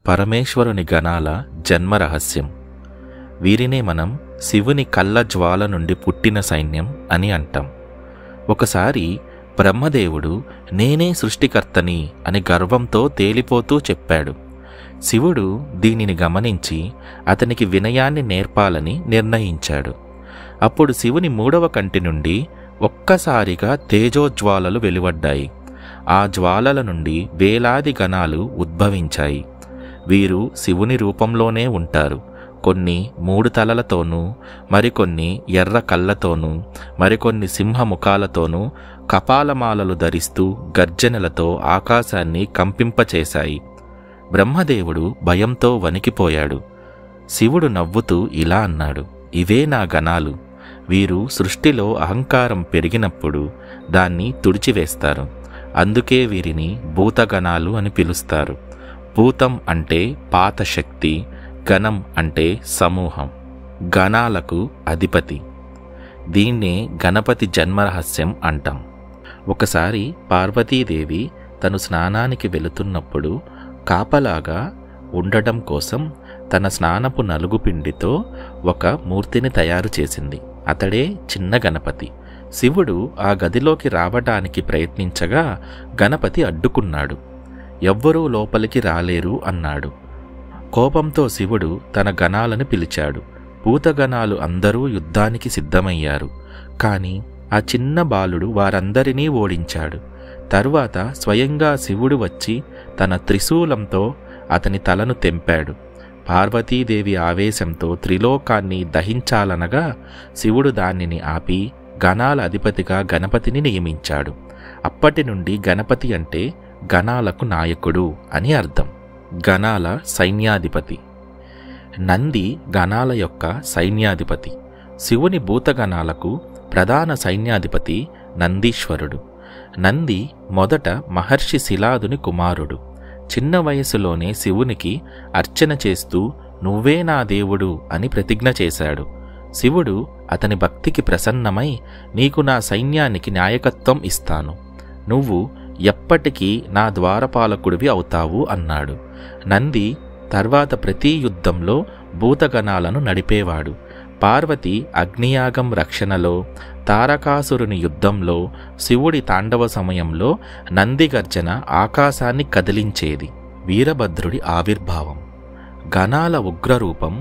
పరమేశ్వరుని గణాల జన్మ రహస్యం. వీరినే మనం శివుని కళ్ళ జ్వాల నుండి పుట్టిన సైన్యం అని అంటాం. ఒకసారి బ్రహ్మదేవుడు నేనే సృష్టికర్తని అని గర్వంతో తేలిపోతూ చెప్పాడు. శివుడు దీనిని గమనించి అతనికి వినయాన్ని నేర్పాలని నిర్ణయించాడు. అప్పుడు శివుని 3వ కంటి నుండి ఒక్కసారిగా తేజోజ్వాలలు వెలువడ్డాయి. ఆ జ్వాలల నుండి వేలాది గణాలు ఉద్భవించాయి. వీరు శివుని రూపంలోనే ఉంటారు. కొన్ని 3 తలలతోనూ, మరికొన్ని ఎర్ర కళ్ళతోనూ, మరికొన్ని సింహముఖాలతోనూ కపాలమాలలు ధరిస్తూ గర్జనలతో ఆకాశాన్ని కంపింపచేశాయి. బ్రహ్మదేవుడు భయంతో వణికిపోయాడు. శివుడు నవ్వుతూ ఇలా అన్నాడు, ఇవే నా గణాలు. వీరు సృష్టిలో అహంకారం పెరిగినప్పుడు దాన్ని తుడిచివేస్తారు. అందుకే వీరిని భూతగణాలు అని పిలుస్తారు. భూతం అంటే పాత శక్తి, గణం అంటే సమూహం, గణాలకు అధిపతి. దీన్నే గణపతి జన్మరహస్యం అంటాం. ఒకసారి పార్వతీదేవి తను స్నానానికి వెళుతున్నప్పుడు కాపలాగా ఉండటం కోసం తన స్నానపు నలుగుపిండితో ఒక మూర్తిని తయారు చేసింది. అతడే చిన్న గణపతి. శివుడు ఆ గదిలోకి రావడానికి ప్రయత్నించగా గణపతి అడ్డుకున్నాడు. ఎవ్వరూ లోపలికి రాలేరు అన్నాడు. కోపంతో శివుడు తన గణాలను పిలిచాడు. భూతగణాలు అందరూ యుద్ధానికి సిద్ధమయ్యారు. కాని ఆ చిన్న బాలుడు వారందరినీ ఓడించాడు. తరువాత స్వయంగా శివుడు వచ్చి తన త్రిశూలంతో అతని తలను తెంపాడు. పార్వతీదేవి ఆవేశంతో త్రిలోకాన్ని దహించాలనగా శివుడు దానిని ఆపి గణాల అధిపతిగా గణపతిని నియమించాడు. అప్పటి నుండి గణపతి అంటే గణాలకు నాయకుడు అని అర్థం. గణాల సైన్యాధిపతి. నంది గణాల యొక్క సైన్యాధిపతి. శివుని భూతగణాలకు ప్రధాన సైన్యాధిపతి నందీశ్వరుడు. నంది మొదట మహర్షి శిలాదుని కుమారుడు. చిన్న వయసులోనే శివునికి అర్చన చేస్తూ నువ్వే నా దేవుడు అని ప్రతిజ్ఞ చేశాడు. శివుడు అతని భక్తికి ప్రసన్నమై నీకు నా సైన్యానికి నాయకత్వం ఇస్తాను, నువ్వు ఎప్పటికీ నా ద్వారపాలకుడివి అవుతావు అన్నాడు. నంది తర్వాత ప్రతి యుద్ధంలో భూతగణాలను నడిపేవాడు. పార్వతి అగ్నియాగం రక్షణలో, తారకాసురుని యుద్ధంలో, శివుడి తాండవ సమయంలో నందిగర్జన ఆకాశాన్ని కదిలించేది. వీరభద్రుడి ఆవిర్భావం. గణాల ఉగ్రరూపం.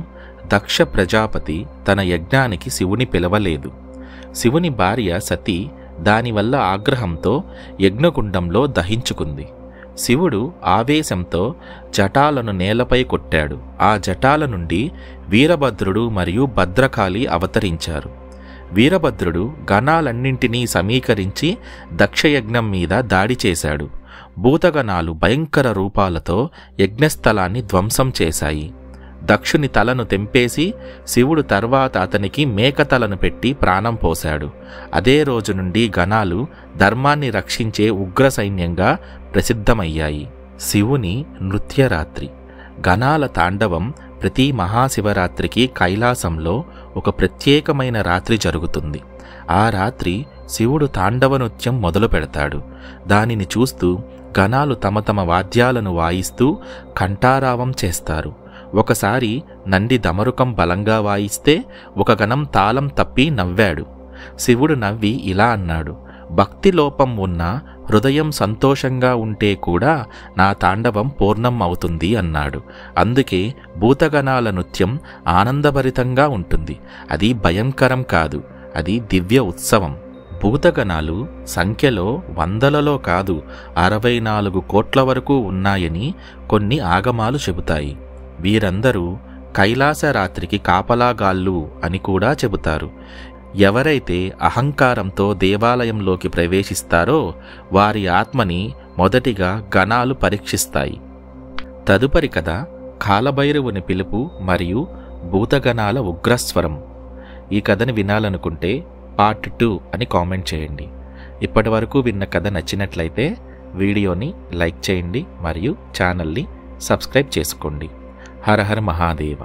దక్ష ప్రజాపతి తన యజ్ఞానికి శివుని పిలవలేదు. శివుని భార్య సతీ దానివల్ల ఆగ్రహంతో యజ్ఞగుండంలో దహించుకుంది. శివుడు ఆవేశంతో జటాలను నేలపై కొట్టాడు. ఆ జటాల నుండి వీరభద్రుడు మరియు భద్రకాళి అవతరించారు. వీరభద్రుడు గణాలన్నింటినీ సమీకరించి దక్షయజ్ఞం మీద దాడి చేశాడు. భూతగణాలు భయంకర రూపాలతో యజ్ఞస్థలాన్ని ధ్వంసం చేశాయి. దక్షుని తలను తెంపేసి శివుడు తర్వాత అతనికి మేకతలను పెట్టి ప్రాణం పోశాడు. అదే రోజు నుండి గణాలు ధర్మాన్ని రక్షించే ఉగ్ర సైన్యంగా ప్రసిద్ధమయ్యాయి. శివుని నృత్యరాత్రి. గణాల తాండవం ప్రతి మహాశివరాత్రికి కైలాసంలో ఒక ప్రత్యేకమైన రాత్రి జరుగుతుంది. ఆ రాత్రి శివుడు తాండవ నృత్యం మొదలు పెడతాడు. దానిని చూస్తూ గణాలు తమ తమ వాద్యాలను వాయిస్తూ కంఠారావం చేస్తారు. ఒకసారి నంది దమరుకం బలంగా వాయిస్తే ఒక గణం తాళం తప్పి నవ్వాడు. శివుడు నవ్వి ఇలా అన్నాడు, భక్తి లోపం ఉన్నా హృదయం సంతోషంగా ఉంటే కూడా నా తాండవం పూర్ణం అవుతుంది అన్నాడు. అందుకే భూతగణాల నృత్యం ఆనందభరితంగా ఉంటుంది. అది భయంకరం కాదు, అది దివ్య ఉత్సవం. భూతగణాలు సంఖ్యలో వందలలో కాదు 64 కోట్ల వరకు ఉన్నాయని కొన్ని ఆగమాలు చెబుతాయి. వీరందరూ కైలాసరాత్రికి కాపలాగాళ్ళు అని కూడా చెబుతారు. ఎవరైతే అహంకారంతో దేవాలయంలోకి ప్రవేశిస్తారో వారి ఆత్మని మొదటిగా గణాలు పరీక్షిస్తాయి. తదుపరి కథ కాలభైరవుని పిలుపు మరియు భూతగణాల ఉగ్రస్వరం. ఈ కథని వినాలనుకుంటే పార్ట్ 2 అని కామెంట్ చేయండి. ఇప్పటి వరకు విన్న కథ నచ్చినట్లయితే వీడియోని లైక్ చేయండి మరియు ఛానల్ని సబ్స్క్రైబ్ చేసుకోండి. హర హర మహాదేవ.